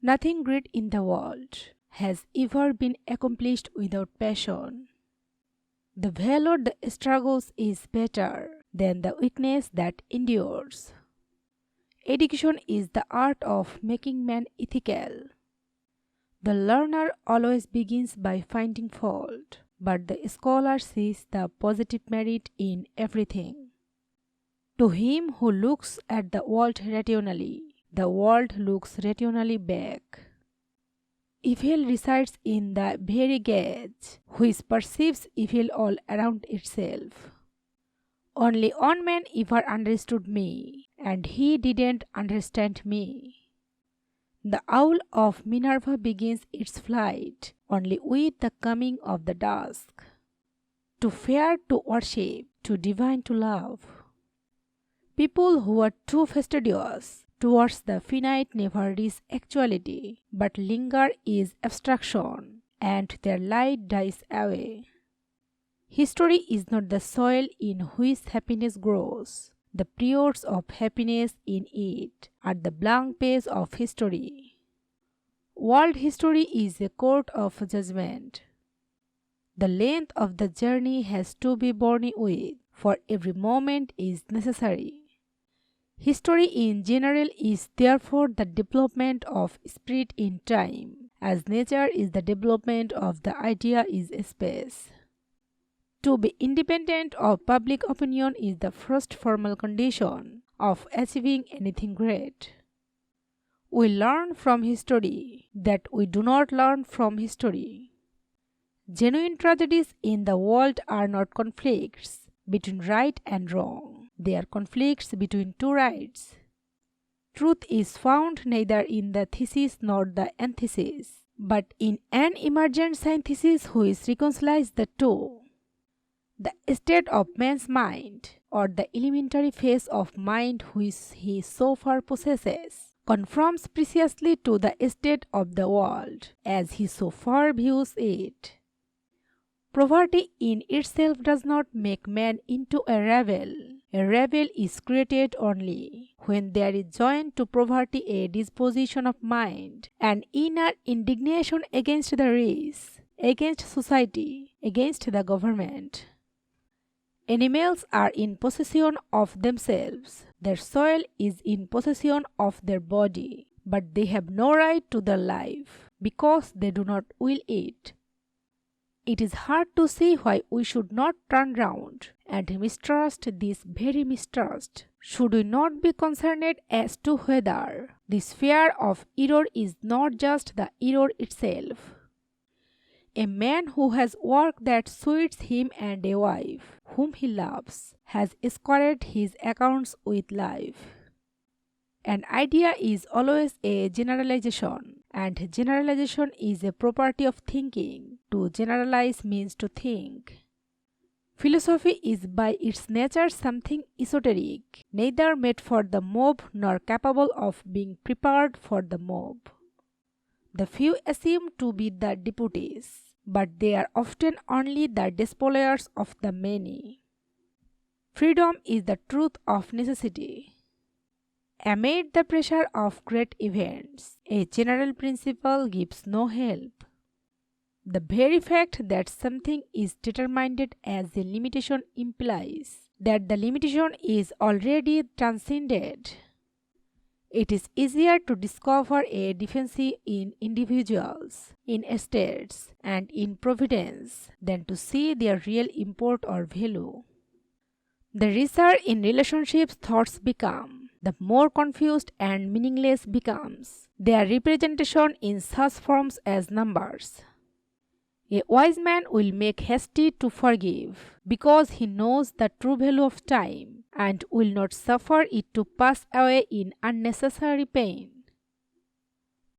Nothing great in the world has ever been accomplished without passion. The valor that struggles is better than the weakness that endures. Education is the art of making man ethical. The learner always begins by finding fault, but the scholar sees the positive merit in everything. To him who looks at the world rationally, the world looks rationally back. Evil resides in the very gaze which perceives evil all around itself. Only one man ever understood me, and he didn't understand me. The owl of Minerva begins its flight only with the coming of the dusk. To fear to worship, to divine to love. People who are too fastidious towards the finite never reach actuality, but linger is abstraction, and their light dies away. History is not the soil in which happiness grows. The periods of happiness in it are the blank page of history. World history is a court of judgment. The length of the journey has to be borne with, for every moment is necessary. History in general is therefore the development of spirit in time, as nature is the development of the idea in space. To be independent of public opinion is the first formal condition of achieving anything great. We learn from history that we do not learn from history. Genuine tragedies in the world are not conflicts between right and wrong. They are conflicts between two rights. Truth is found neither in the thesis nor the antithesis, but in an emergent synthesis which reconciles the two. The state of man's mind, or the elementary phase of mind which he so far possesses, conforms precisely to the state of the world as he so far views it. Poverty in itself does not make man into a rabble. A rabble is created only when there is joined to poverty a disposition of mind, an inner indignation against the race, against society, against the government. Animals are in possession of themselves. Their soul is in possession of their body, but they have no right to their life because they do not will it. It is hard to see why we should not turn round and mistrust this very mistrust. Should we not be concerned as to whether this fear of error is not just the error itself? A man who has work that suits him and a wife whom he loves has squared his accounts with life. An idea is always a generalization, and generalization is a property of thinking. To generalize means to think. Philosophy is by its nature something esoteric, neither made for the mob nor capable of being prepared for the mob. The few assume to be the deputies, but they are often only the despoilers of the many. Freedom is the truth of necessity. Amid the pressure of great events, a general principle gives no help. The very fact that something is determined as a limitation implies that the limitation is already transcended. It is easier to discover a deficiency in individuals, in states, and in providence than to see their real import or value. The richer in relationships thoughts become, the more confused and meaningless becomes their representation in such forms as numbers. A wise man will make haste to forgive because he knows the true value of time and will not suffer it to pass away in unnecessary pain.